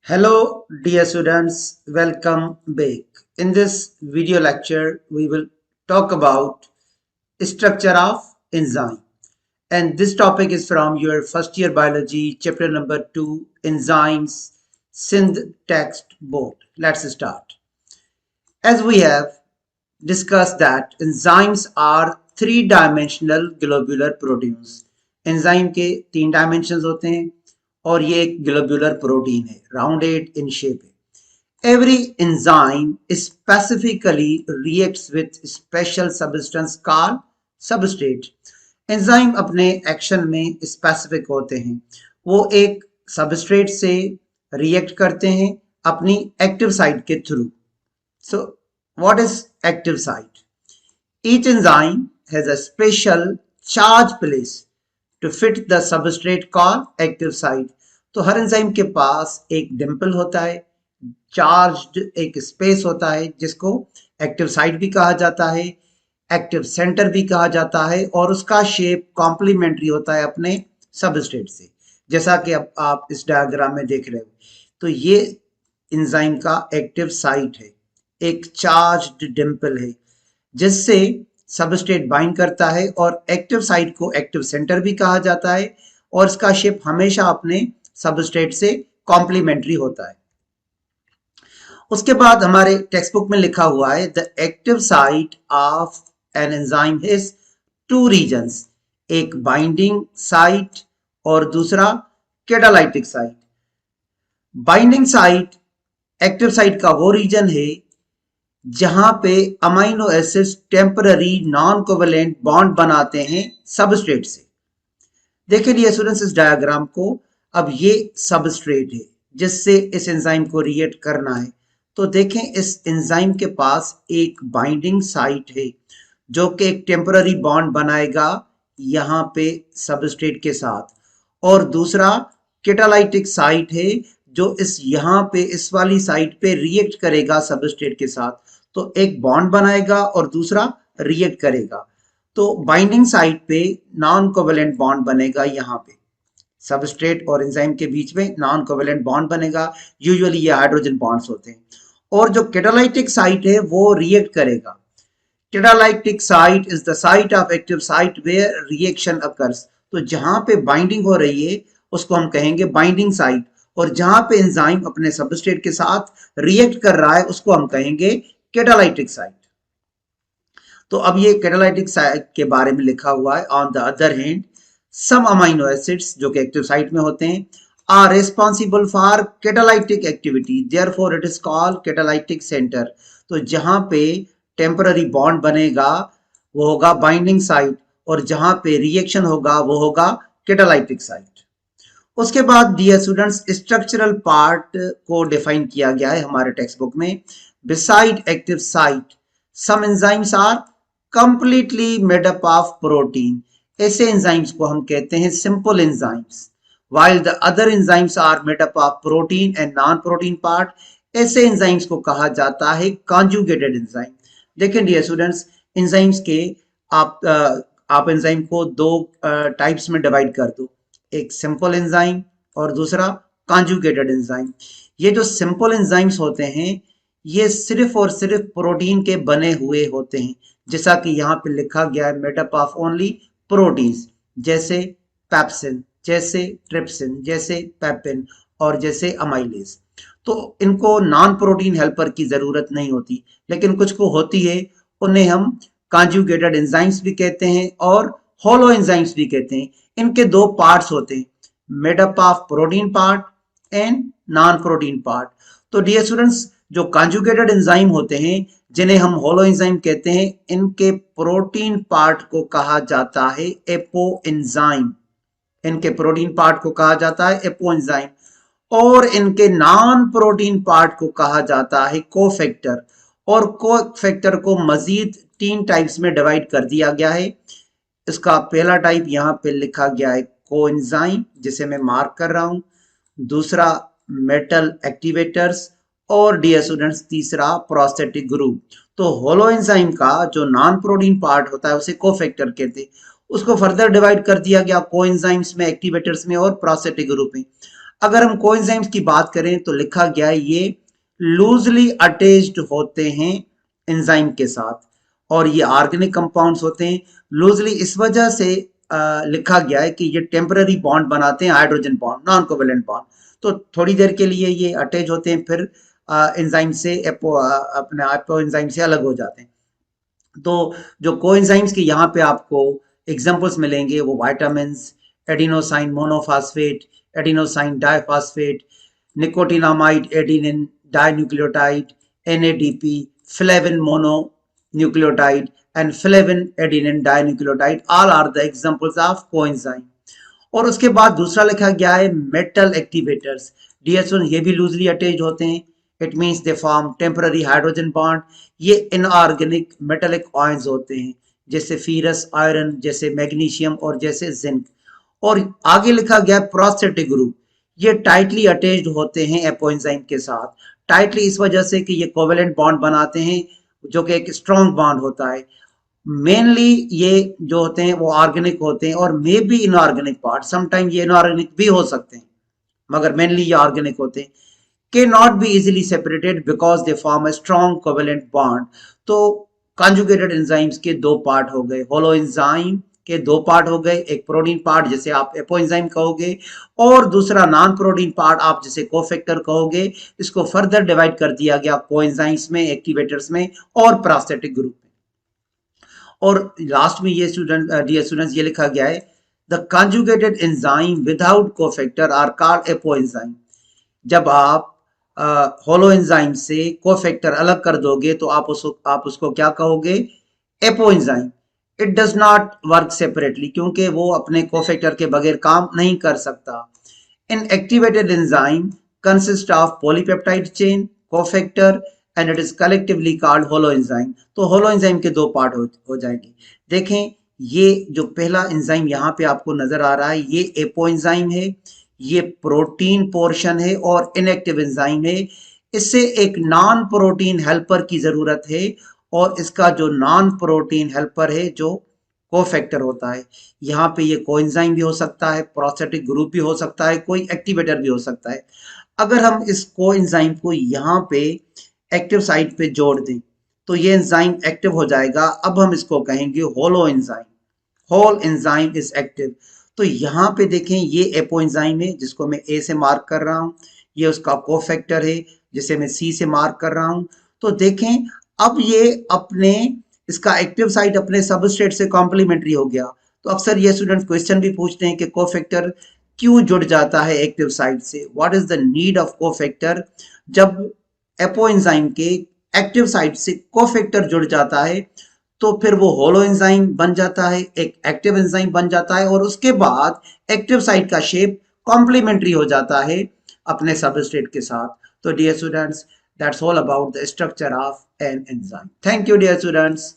Hello, dear students, welcome back. In this video lecture, we will talk about structure of enzyme. And this topic is from your first year biology, chapter number 2, enzymes, synth text board. Let's start. As we have discussed that enzymes are three-dimensional globular proteins. Enzyme के तीन dimensions होते हैं और ये एक globular protein है, rounded in shape है. Every enzyme specifically reacts with special substance called substrate. Enzyme अपने एक्शन में स्पेसिफिक होते हैं, वो एक सबस्ट्रेट से रिएक्ट करते हैं अपनी एक्टिव साइट के through. So what is active site? Each enzyme has a special charge place to fit the substrate called active site. तो हर एंजाइम के पास एक डिम्पल होता है, चार्ज्ड एक स्पेस होता है जिसको एक्टिव साइट भी कहा जाता है, एक्टिव सेंटर भी कहा जाता है और उसका शेप कॉम्प्लीमेंट्री होता है अपने सबस्ट्रेट से, जैसा कि अब आप इस डायग्राम में देख रहे हो. तो ये एंजाइम का एक्टिव साइट है, एक चार्ज्ड डिम्पल है जिससे सबस्ट्रेट बाइंड करता है और एक्टिव साइट को एक्टिव सेंटर भी कहा जाता है और इसका शेप हमेशा अपने सबस्ट्रेट से कॉम्प्लीमेंट्री होता है. उसके बाद हमारे टेक्स्ट बुक में लिखा हुआ है the active site of an enzyme is two reasons, एक बाइंडिंग साइट और दूसरा catalytic site. Binding site active site का वो रीजन है जहां पे amino acids temporary non covalent bond बनाते हैं सबस्ट्रेट से. देखिए डियर स्टूडेंट्स इस डायग्राम को, अब ये सबस्ट्रेट है जिससे इस एंजाइम को रिएक्ट करना है. तो देखें इस एंजाइम के पास एक बाइंडिंग साइट है जो कि एक टेम्पररी बॉन्ड बनाएगा यहाँ पे सबस्ट्रेट के साथ, और दूसरा कैटालाइटिक साइट है जो इस यहाँ पे इस वाली साइट पे रिएक्ट करेगा सबस्ट्रेट के साथ. तो एक बॉन्ड बनाएगा और दूसरा रिएक्ट करेगा. तो बाइंडिंग साइट पे नॉन कोवेलेंट बॉन्ड बनेगा, यहाँ पे सबस्ट्रेट और एंजाइम के बीच में नॉन कोवेलेंट बॉन्ड बनेगा, यूजुअली ये हाइड्रोजन बॉन्ड्स होते हैं. और जो कैटालाइटिक साइट है वो रिएक्ट करेगा. Catalytic site is the site of active site where reaction occurs. तो जहां पे बाइंडिंग हो रही है उसको हम कहेंगे बाइंडिंग साइट, और जहां पे एंजाइम अपने सबस्ट्रेट के साथ रिएक्ट कर रहा है उसको हम कहेंगे कैटालाइटिक साइट. तो अब ये कैटालाइटिक साइट के बारे में लिखा हुआ है. On the other hand some amino acids जो कि एक्टिव साइट में होते हैं are responsible for catalytic activity, therefore it is called catalytic centre. तो जहां पे टेम्पररी बॉन्ड बनेगा वो होगा बाइंडिंग साइट और जहां पे रिएक्शन होगा वो होगा कैटालाइटिक साइट. उसके बाद डियर स्टूडेंट्स स्ट्रक्चरल पार्ट को डिफाइन किया गया है हमारे टेक्स्ट बुक में. Beside active site some enzymes are completely made up of protein. ऐसे एंजाइम्स को हम कहते हैं simple enzymes, while the other enzymes are made up of protein and non-protein part. ऐसे एंजाइम्स को कहा जाता है conjugated enzyme. देखिए डियर स्टूडेंट्स एंजाइम्स के आप एंजाइम को दो टाइप्स में डिवाइड कर दो, एक सिंपल एंजाइम और दूसरा conjugated एंजाइम. ये जो सिंपल एंजाइम्स होते हैं ये सिर्फ और सिर्फ प्रोटीन के बने हुए होते हैं, जैसा कि यहाँ पे लिखा गया है made up of only proteins, जैसे पेप्सिन, जैसे ट्रिप्सिन, जैसे पेपिन और जैसे अमाइलेज. तो इनको नॉन प्रोटीन हेल्पर की जरूरत नहीं होती, लेकिन कुछ को होती है, उन्हें हम कॉन्जुगेटेड एंजाइम्स भी कहते हैं और होलो एंजाइम्स भी कहते हैं. इनके दो पार्ट्स होते हैं, made up of protein part and non protein part. तो डियर स्टूडेंट्स जो कॉन्जुगेटेड एंजाइम होते हैं जिन्हें हम होलो एंजाइम कहते हैं, इनके प्रोटीन पार्ट को कहा जाता है एपो एंजाइम. इनके प्रोटीन पार्ट को कहा जाता है एपो एंजाइम और इनके नॉन प्रोटीन पार्ट को कहा जाता है कोफैक्टर. और कोफैक्टर को मजीद 3 टाइप्स में डिवाइड कर दिया गया है. इसका पहला टाइप यहाँ पे लिखा गया है कोएंजाइम, जिसे मैं मार्क कर रहा हूं. दूसरा मेटल एक्टिवेटर्स और डियर स्टूडेंट्स तीसरा प्रोस्थेटिक ग्रुप. तो होलो एंजाइम का जो नॉन प्रोटीन पार्ट होता है उसे कोफैक्टर कहते हैं. उसको फर्दर डिवाइड कर दिया गया कोएंजाइम्स में, एक्टिवेटर्स में और प्रोस्थेटिक ग्रुप में. अगर हम कोएंजाइम्स की बात करें तो लिखा गया है ये लूजली अटैच्ड होते हैं एंजाइम के साथ, और ये ऑर्गेनिक कंपाउंड्स होते हैं। लूजली इस वजह से लिखा गया है कि ये टेम्पररी बॉन्ड बनाते हैं, hydrogen bond, non covalent bond. तो थोड़ी देर के लिए ये अटैच होते हैं, फिर एंजाइम से अपने एपो एंजाइम से अलग हो जाते हैं। तो जो कोएंजाइम्स के यहाँ पे आपको एग्जांपल्स मिलेंगे वो vitamins, adenosine monophosphate, adenosine diphosphate, nicotinamide adenine dinucleotide, NADP, flavin mononucleotide and flavin adenine dinucleotide, all are the examples of coenzyme। और उसके बाद दूसरा लिखा गया है मेटल एक्टिवेटर्स। डीएसओ ये भी लूजली अटैच होते हैं, it means they form temporary hydrogen bond. ये इनऑर्गेनिक मेटेलिक आयंस होते हैं, जैसे फीरस, आयरन, जैसे मैग्नीशियम और जैसे जिंक। और आगे लिखा गया प्रोस्थेटिक ग्रुप, ये टाइटली अटैच्ड होते हैं एपोएंजाइम के साथ। टाइटली इस वजह से कि ये कोवेलेंट बॉन्ड बनाते हैं, जो कि एक स्ट्रॉन्ग बॉन्ड होता है। मेनली ये जो होते हैं वो ऑर्गेनिक होते हैं, और may be inorganic part, sometime ये इनऑर्गेनिक भी हो सकते हैं, मगर मेनली ये ऑर्गेनिक होते हैं। के not be easily separated because they form a strong covalent bond. तो कॉन्जुगेटेड एंजाइम्स के दो पार्ट हो गए, होलो एंजाइम के दो पार्ट हो गए, एक प्रोटीन पार्ट जिसे आप एपोएंजाइम कहोगे, और दूसरा नॉन प्रोटीन पार्ट आप जिसे कोफैक्टर कहोगे। इसको फर्दर डिवाइड कर दिया गया कोएंजाइम्स में, एक्टिवेटर्स में और प्रोस्थेटिक ग्रुप में। और लास्ट में ये स्टूडेंट डियर स्टूडेंट्स ये लिखा गया है the conjugated enzyme without cofactor are called apoenzyme. जब आप होलो एंजाइम से कोफैक्टर अलग कर दोगे तो आप उसको क्या कहोगे? Apoenzyme. It does not work separately, क्योंकि वो अपने कोफैक्टर के बगैर काम नहीं कर सकता। Inactivated enzyme consist of polypeptide chain, cofactor, and it is collectively called holoenzyme. तो होलो एंजाइम के दो पार्ट हो जाएंगे। देखें, ये जो पहला एंजाइम यहाँ पे आपको नजर आ रहा है ये एपो एंजाइम है, ये प्रोटीन पोर्शन है और इनएक्टिव एंजाइम है। इससे एक नॉन प्रोटीन हेल्पर की जरूरत है, और इसका जो नॉन प्रोटीन हेल्पर है जो कोफैक्टर होता है। यहाँ पे ये कोएंजाइम भी हो सकता है, प्रोस्थेटिक ग्रुप भी हो सकता है, कोई एक्टिवेटर भी हो सकता है। अगर हम इस कोएंजाइम को यहाँ पे एक्टिव साइट पे जोड़ दें तो ये एंजाइम एक्टिव हो जाएगा। अब हम इसको कहेंगे holoenzyme. Holoenzyme is active. तो यहाँ पे देखें ये एपो एंजाइम है जिसको मैं ए से मार्क कर रहा हूँ, ये उसका कोफैक्टर है जिसे मैं सी से मार्क कर रहा हूँ। तो देखें अब ये अपने इसका एक्टिव साइट अपने सबस्ट्रेट से कॉम्प्लीमेंट्री हो गया। तो अक्सर ये स्टूडेंट क्वेश्चन भी पूछते हैं कि कोफैक्टर क्यों जुड़ जाता है एक्टिव साइट से, what is the need of cofactor. जब एपो एंजाइम के एक्टिव साइट से कोफैक्टर जुड़ जाता है तो फिर वो होलो एंजाइम बन जाता है, एक एक्टिव एंजाइम बन जाता है, और उसके बाद एक्टिव साइट का शेप कॉम्प्लीमेंट्री हो जाता है अपने सबस्ट्रेट के साथ। तो dear students, that's all about the structure of an enzyme. Thank you dear students.